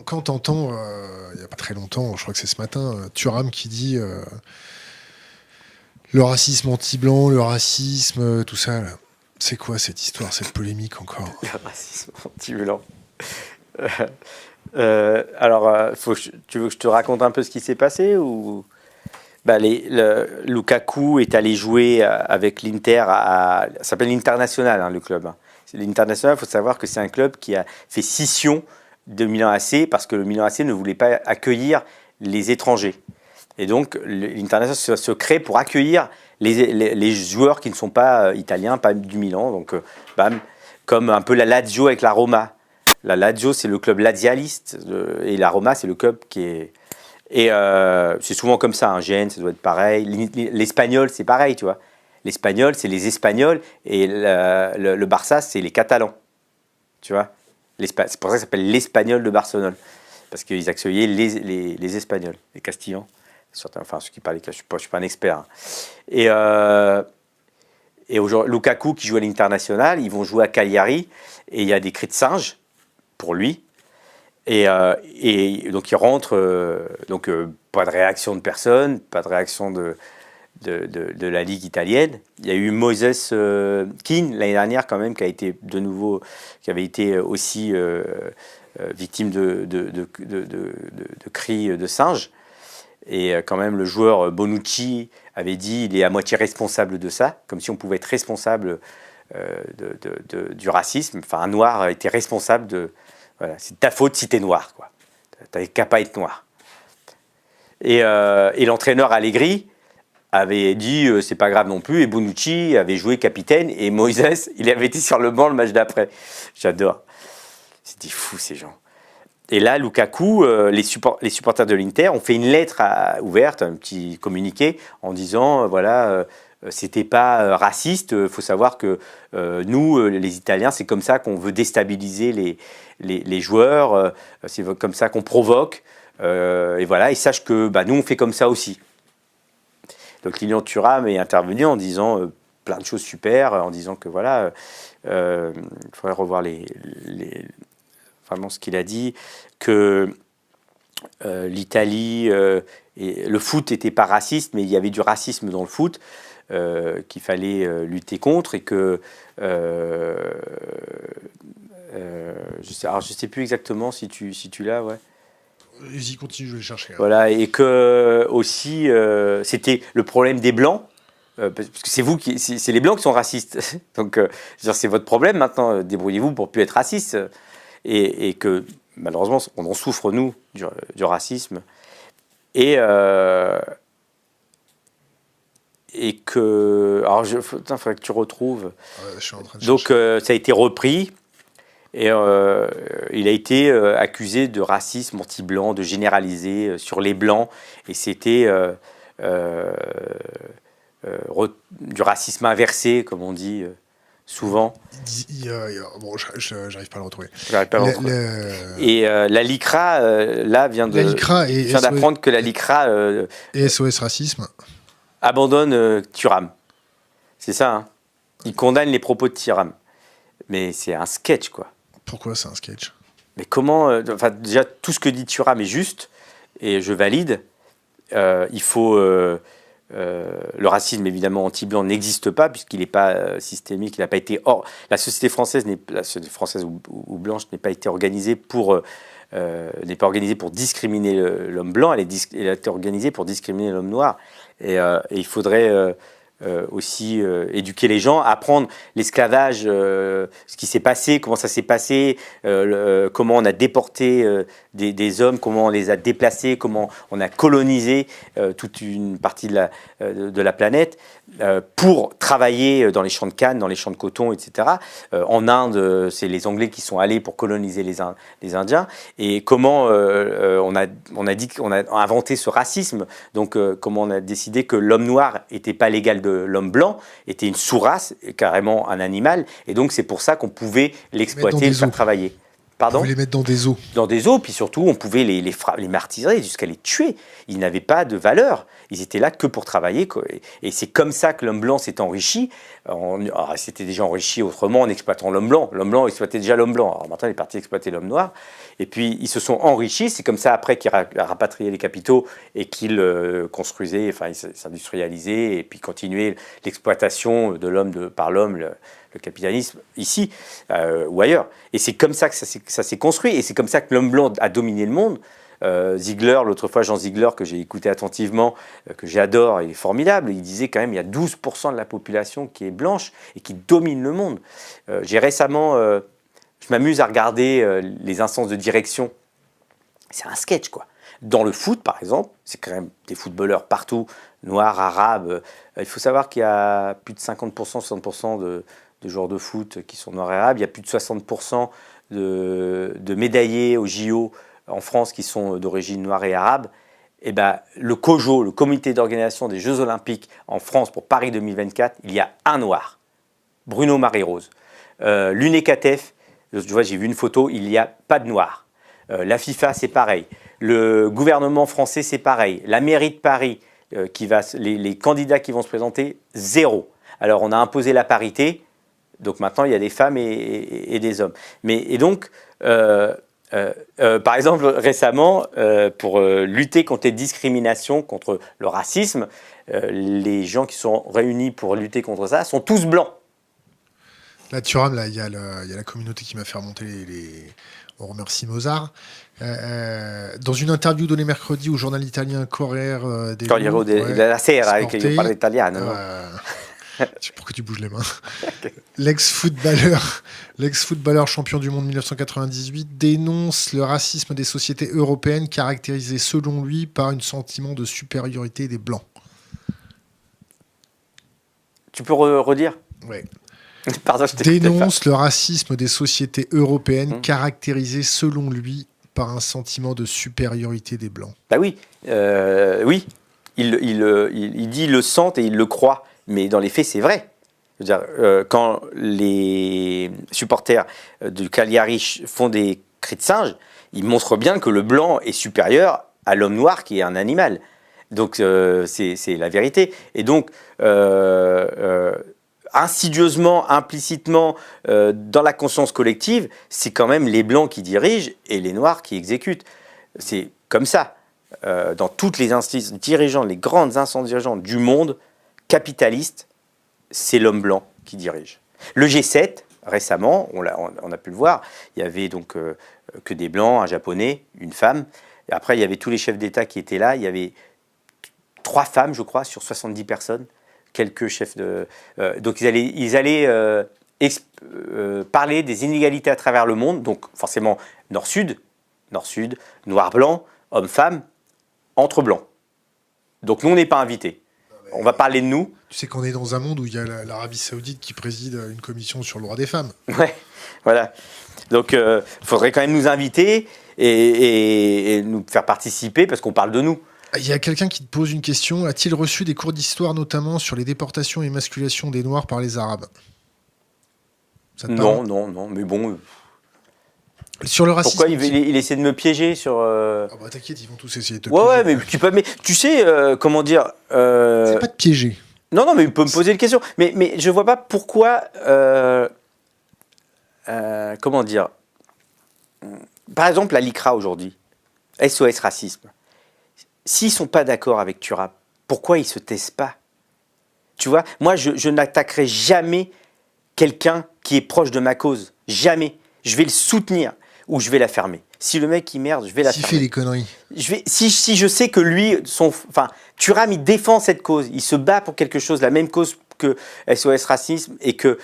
Quand t'entends, il n'y a pas très longtemps, je crois que c'est ce matin, Thuram qui dit le racisme anti-blanc, le racisme, tout ça, là. C'est quoi cette histoire, cette polémique encore? Le racisme anti-blanc. Alors, tu veux que je te raconte un peu ce qui s'est passé ou... Lukaku est allé jouer avec l'Inter, ça s'appelle l'International, hein, le club. Hein. L'International, il faut savoir que c'est un club qui a fait scission de Milan AC parce que le Milan AC ne voulait pas accueillir les étrangers. Et donc, l'International se crée pour accueillir les joueurs qui ne sont pas italiens, pas du Milan. Donc, bam, comme un peu la Lazio avec la Roma. La Lazio, c'est le club lazialiste et la Roma, c'est le club qui est... Et c'est souvent comme ça, hein. Gênes, ça doit être pareil. L'Espagnol, c'est pareil, tu vois. L'Espagnol, c'est les Espagnols et le Barça, c'est les Catalans. Tu vois. C'est pour ça que ça s'appelle l'Espagnol de Barcelone. Parce qu'ils accueillaient les Espagnols, les Castillans. Enfin, ceux qui parlent, je ne suis pas un expert. Hein. Et aujourd'hui, Lukaku, qui joue à l'International, ils vont jouer à Cagliari et il y a des cris de singe pour lui. Et donc il rentre, pas de réaction de personne, pas de réaction de la Ligue italienne. Il y a eu Moses Kean l'année dernière quand même qui avait été aussi victime de cris de singe. Et quand même le joueur Bonucci avait dit il est à moitié responsable de ça, comme si on pouvait être responsable du racisme. Enfin un noir était responsable de... Voilà, c'est ta faute si t'es noir, quoi. T'avais qu'à pas être noir. Et l'entraîneur Allegri avait dit c'est pas grave non plus. Et Bonucci avait joué capitaine. Et Moïse, il avait été sur le banc le match d'après. J'adore. C'était fou ces gens. Et là, Lukaku, les supporters de l'Inter ont fait une lettre ouverte, un petit communiqué, en disant voilà. C'était pas raciste. Il faut savoir que nous, les Italiens, c'est comme ça qu'on veut déstabiliser les joueurs. C'est comme ça qu'on provoque. Et voilà. Et sache que nous, on fait comme ça aussi. Donc Lilian Thuram est intervenu en disant plein de choses super, en disant que voilà, il faudrait revoir vraiment ce qu'il a dit, que l'Italie et le foot n'était pas raciste, mais il y avait du racisme dans le foot. Qu'il fallait lutter contre et que je sais plus exactement si tu l'as, ouais. Vas-y, continue, je vais le chercher. Hein. Voilà, et que aussi c'était le problème des blancs. Parce que c'est les blancs qui sont racistes. Donc c'est votre problème maintenant. Débrouillez-vous pour plus être raciste. Et que malheureusement on en souffre nous du racisme. Et que... Alors, il faudrait que tu retrouves. Je suis en train de Donc, chercher. ça a été repris. Et il a été accusé de racisme anti-blanc, de généraliser sur les blancs. Et c'était du racisme inversé, comme on dit souvent. Bon, j'arrive pas à le retrouver. J'arrive pas à le retrouver. Et la LICRA, là, vient d'apprendre que la LICRA... et SOS Racisme abandonne Thuram. C'est ça, hein. Il condamne les propos de Thuram. Mais c'est un sketch, quoi. Pourquoi c'est un sketch? Mais comment... déjà, tout ce que dit Thuram est juste, et je valide. Il faut... le racisme, évidemment, anti-blanc n'existe pas, puisqu'il n'est pas systémique, il n'a pas été... la société française ou blanche n'est pas été organisée pour... n'est pas organisée pour discriminer l'homme blanc, elle a été organisée pour discriminer l'homme noir. Et il faudrait aussi éduquer les gens, apprendre l'esclavage, ce qui s'est passé, comment ça s'est passé, comment on a déporté des hommes, comment on les a déplacés, comment on a colonisé toute une partie de la planète pour travailler dans les champs de canne, dans les champs de coton, etc. En Inde, c'est les Anglais qui sont allés pour coloniser les Indiens. Et comment on a inventé ce racisme. Donc, comment on a décidé que l'homme noir n'était pas l'égal de l'homme blanc, était une sous-race, carrément un animal. Et donc, c'est pour ça qu'on pouvait l'exploiter et le faire travailler. Pardon ? On pouvait les mettre dans des eaux. Dans des eaux, puis surtout, on pouvait les martyrer jusqu'à les tuer. Ils n'avaient pas de valeur. Ils étaient là que pour travailler, quoi. Et c'est comme ça que l'homme blanc s'est enrichi Alors, c'était déjà enrichi autrement en exploitant l'homme blanc. L'homme blanc exploitait déjà l'homme blanc. Alors maintenant, il est parti exploiter l'homme noir. Et puis, ils se sont enrichis. C'est comme ça, après, qu'il a rapatrié les capitaux et qu'il construisait, enfin, il s'industrialisait et puis continuait l'exploitation de l'homme par l'homme, le capitalisme, ici ou ailleurs. Et c'est comme ça que ça s'est construit. Et c'est comme ça que l'homme blanc a dominé le monde. Ziegler, l'autre fois, Jean Ziegler, que j'ai écouté attentivement, que j'adore, il est formidable, il disait quand même il y a 12% de la population qui est blanche et qui domine le monde. J'ai récemment, je m'amuse à regarder les instances de direction. C'est un sketch, quoi. Dans le foot, par exemple, c'est quand même des footballeurs partout, noirs, arabes. Il faut savoir qu'il y a plus de 50%, 60% de joueurs de foot qui sont noirs et arabes. Il y a plus de 60% de médaillés au JO en France qui sont d'origine noire et arabe. Et ben, le COJO, le comité d'organisation des Jeux Olympiques en France pour Paris 2024, il y a un noir, Bruno Marie-Rose. L'UNECATEF, tu vois, j'ai vu une photo, il n'y a pas de noir. La FIFA, c'est pareil. Le gouvernement français, c'est pareil. La mairie de Paris, les candidats qui vont se présenter, 0. Alors, on a imposé la parité, donc maintenant, il y a des femmes et des hommes. Et donc, par exemple, récemment, pour lutter contre les discriminations, contre le racisme, les gens qui sont réunis pour lutter contre ça sont tous blancs. Là, Thuram, il y a la communauté qui m'a fait remonter On remercie Mozart. Dans une interview donnée mercredi au journal italien Corriere della Sera, che io parlo italiano. Pourquoi tu bouges les mains? L'ex-footballeur champion du monde 1998 dénonce le racisme des sociétés européennes caractérisé selon lui par un sentiment de supériorité des Blancs. Tu peux redire? Oui. Pardon, dénonce le racisme des sociétés européennes caractérisé selon lui par un sentiment de supériorité des Blancs. Bah oui, oui. Il dit, il le sent et il le croit. Mais dans les faits, c'est vrai. Je veux dire, quand les supporters du Cagliari font des cris de singe, ils montrent bien que le blanc est supérieur à l'homme noir qui est un animal. Donc, c'est la vérité. Et donc, insidieusement, implicitement, dans la conscience collective, c'est quand même les blancs qui dirigent et les noirs qui exécutent. C'est comme ça. Dans toutes les instances dirigeantes, les grandes instances dirigeantes du monde, capitaliste, c'est l'homme blanc qui dirige. Le G7, récemment, on a pu le voir, il y avait donc que des blancs, un japonais, une femme. Et après, il y avait tous les chefs d'État qui étaient là. Il y avait 3 femmes, je crois, sur 70 personnes. Quelques chefs de... donc, ils allaient parler des inégalités à travers le monde. Donc, forcément, nord-sud, noir-blanc, homme-femme, entre blancs. Donc, nous, on n'est pas invités. On va parler de nous. Tu sais qu'on est dans un monde où il y a l'Arabie Saoudite qui préside une commission sur le droit des femmes. Ouais, voilà. Donc, il faudrait quand même nous inviter et nous faire participer parce qu'on parle de nous. Il y a quelqu'un qui te pose une question. A-t-il reçu des cours d'histoire, notamment sur les déportations et émasculations des Noirs par les Arabes? Non, mais bon... Sur le racisme. Pourquoi il essaie de me piéger sur... Ah bah t'inquiète, ils vont tous essayer de te piéger. Ouais, mais tu sais, comment dire... C'est pas de piéger. Non, mais il peut me poser une question. Mais je vois pas pourquoi... comment dire... Par exemple, la LICRA aujourd'hui, SOS Racisme, s'ils sont pas d'accord avec Thuram, pourquoi ils se taisent pas? Tu vois, moi, je n'attaquerai jamais quelqu'un qui est proche de ma cause. Jamais. Je vais le soutenir ou je vais la fermer. Si le mec il merde, je vais la fermer. S'il fait des conneries. Si je sais que lui, Thuram, il défend cette cause, il se bat pour quelque chose, la même cause que SOS Racisme et que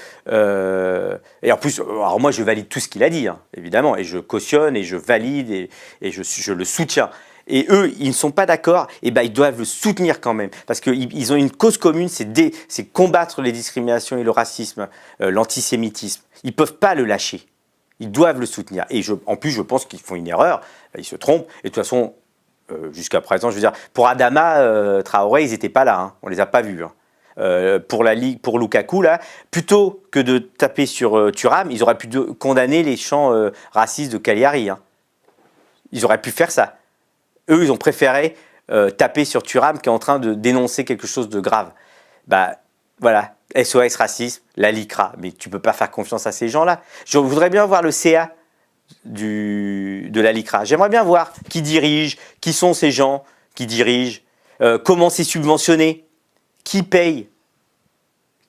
et en plus, alors moi je valide tout ce qu'il a dit, hein, évidemment, et je cautionne et je valide et je le soutiens. Et eux, ils ne sont pas d'accord, et ben ils doivent le soutenir quand même, parce qu'ils ont une cause commune, c'est combattre les discriminations et le racisme, l'antisémitisme. Ils peuvent pas le lâcher. Ils doivent le soutenir. Et en plus, je pense qu'ils font une erreur. Ils se trompent. Et de toute façon, jusqu'à présent, je veux dire, pour Adama Traoré, ils n'étaient pas là. Hein. On ne les a pas vus. Hein. Pour la Ligue, pour Lukaku, là, plutôt que de taper sur Thuram, ils auraient pu condamner les chants racistes de Cagliari. Hein. Ils auraient pu faire ça. Eux, ils ont préféré taper sur Thuram qui est en train de dénoncer quelque chose de grave. Bah, voilà. SOS Racisme, la LICRA. Mais tu ne peux pas faire confiance à ces gens-là. Je voudrais bien voir le CA de la LICRA. J'aimerais bien voir qui dirige, qui sont ces gens qui dirigent, comment c'est subventionné, qui paye,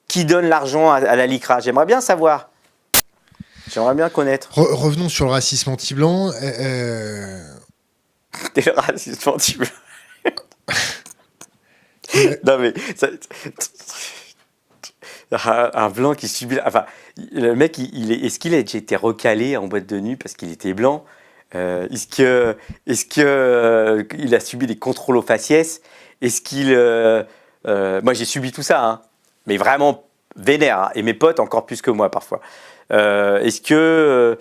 qui donne l'argent à la LICRA. J'aimerais bien savoir. J'aimerais bien connaître. Revenons sur le racisme anti-blanc. T'es le racisme anti-blanc. Non mais... un blanc qui subit... Enfin, le mec, est-ce qu'il a été recalé en boîte de nuit parce qu'il était blanc? Est-ce qu'il a subi des contrôles aux faciès? Est-ce qu'il... moi, j'ai subi tout ça, hein, mais vraiment vénère, hein, et mes potes encore plus que moi parfois. Est-ce que...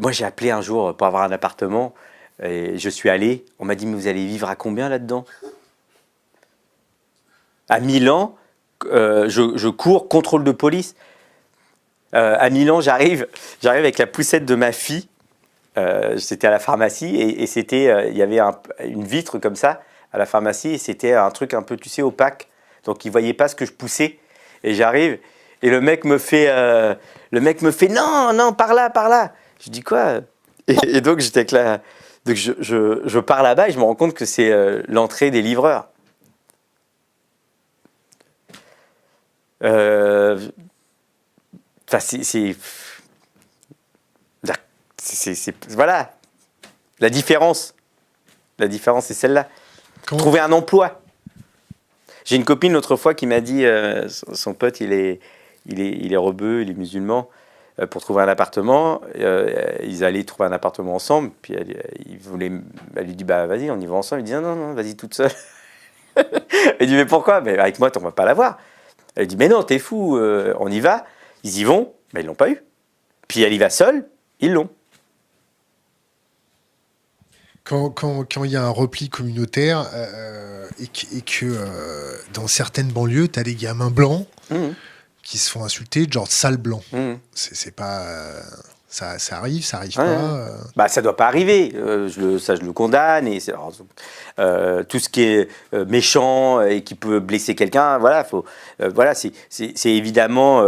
moi, j'ai appelé un jour pour avoir un appartement, et je suis allé, on m'a dit, mais vous allez vivre à combien là-dedans? À Milan, je cours, contrôle de police. À Milan, j'arrive avec la poussette de ma fille. C'était à la pharmacie et c'était, il y avait une vitre comme ça à la pharmacie et c'était un truc un peu, tu sais, opaque. Donc, ils ne voyaient pas ce que je poussais. Et j'arrive et le mec me fait non, par là, par là. Je dis quoi? Et donc, j'étais avec la... Donc, je pars là-bas et je me rends compte que c'est l'entrée des livreurs. Enfin, voilà, la différence c'est celle-là. Trouver un emploi. J'ai une copine l'autre fois qui m'a dit, son pote il est rebeu, il est musulman, pour trouver un appartement, ils allaient trouver un appartement ensemble, puis elle lui dit bah vas-y on y va ensemble, il dit non vas-y toute seule. Elle dit mais pourquoi? Mais avec moi on va pas l'avoir. Elle dit mais non t'es fou, on y va. Ils y vont, mais ils l'ont pas eu. Puis elle y va seule, ils l'ont. Quand il y a un repli communautaire et que dans certaines banlieues, tu as des gamins blancs qui se font insulter, genre sale blanc. C'est pas... ça arrive, ça arrive pas. Bah, ça doit pas arriver. Ça, je le condamne. Et tout ce qui est méchant et qui peut blesser quelqu'un, voilà, voilà, c'est évidemment...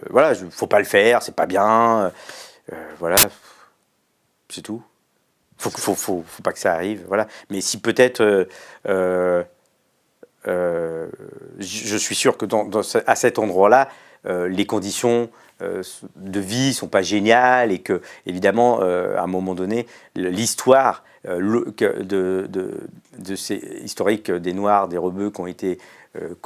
voilà, faut pas le faire, c'est pas bien. Voilà, c'est tout. Faut pas que ça arrive, voilà. Mais si peut-être... je suis sûr que à cet endroit-là, les conditions de vie sont pas géniales et que, évidemment, à un moment donné, l'histoire de ces historiques des Noirs, des rebeux qui ont été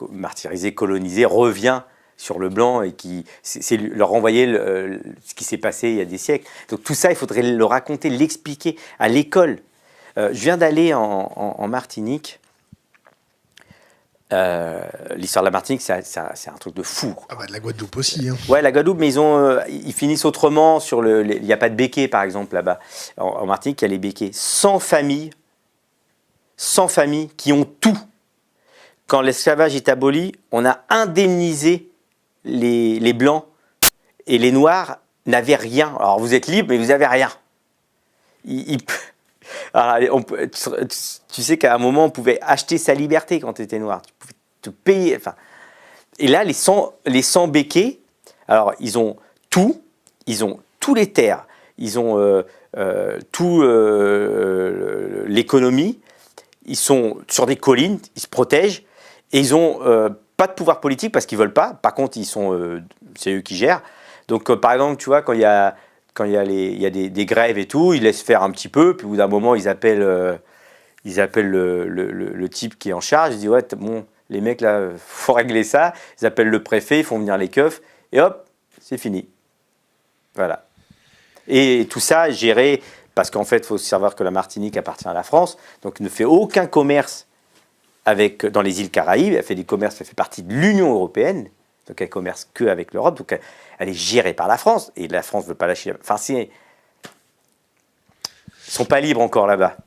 martyrisés, colonisés, revient sur le blanc et c'est leur renvoyer ce qui s'est passé il y a des siècles. Donc tout ça, il faudrait le raconter, l'expliquer à l'école. Je viens d'aller en Martinique. L'histoire de la Martinique, c'est un truc de fou. Ah bah de la Guadeloupe aussi. Hein. Ouais, la Guadeloupe, mais ils finissent autrement. Il n'y a pas de béquets, par exemple, là-bas. En Martinique, il y a les béquets. 100 familles qui ont tout. Quand l'esclavage est aboli, on a indemnisé les Blancs et les Noirs n'avaient rien. Alors, vous êtes libres, mais vous n'avez rien. Alors, tu sais qu'à un moment, on pouvait acheter sa liberté quand tu étais noir. Tu pouvais te payer. Enfin, et là, les 100 béquets, alors, ils ont tout. Ils ont tous les terres. Ils ont tout l'économie. Ils sont sur des collines. Ils se protègent. Et ils n'ont pas de pouvoir politique parce qu'ils ne veulent pas. Par contre, c'est eux qui gèrent. Donc, par exemple, tu vois, quand il y a des grèves et tout, ils laissent faire un petit peu, puis au bout d'un moment, ils appellent le type qui est en charge, ils disent « Ouais, bon, les mecs, là, faut régler ça ». Ils appellent le préfet, ils font venir les keufs, et hop, c'est fini. Voilà. Et tout ça, géré, parce qu'en fait, il faut savoir que la Martinique appartient à la France, donc ne fait aucun commerce dans les îles Caraïbes, elle fait des commerces, elle fait partie de l'Union européenne, donc elle commerce qu'avec l'Europe, donc elle est gérée par la France, et la France ne veut pas lâcher. Enfin, ils ne sont pas libres encore là-bas.